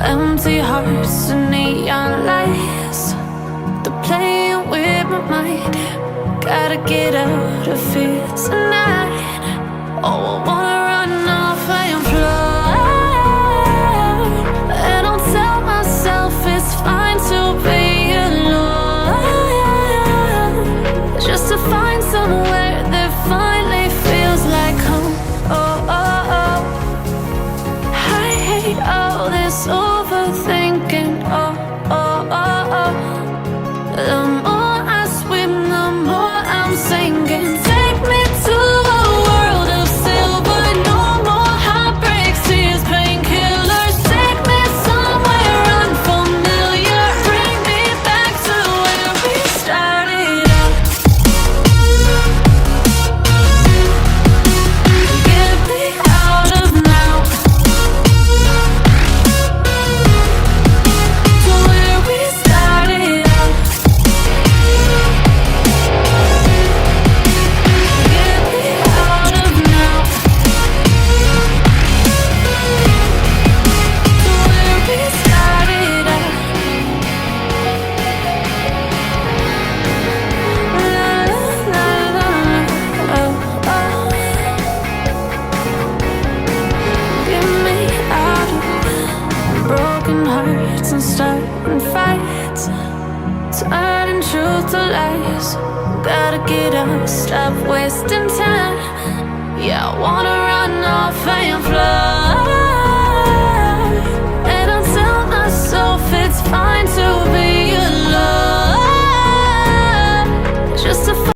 Empty hearts and neon lights, they're playing with my mind. Gotta get out of here tonight. Oh, I wanna run off and fly, and I'll tell myself it's fine to be alone, just to find somewhere that finally feels like home. Oh, oh, oh. I hate all this overthinking. Oh, oh, oh, oh. The more I swim, the more I'm sinking. Take me to a world of silver. No more heartbreaks, tears, painkillers. Take me somewhere unfamiliar. Bring me back to where we started out. Get me out of now, to where we started out. Get me out of now, to where we started out. La la la la, oh oh. Get me out of broken hearts and starting fights, turning truth to lies. Gotta get up, stop wasting time. Yeah, I wanna run off and fly.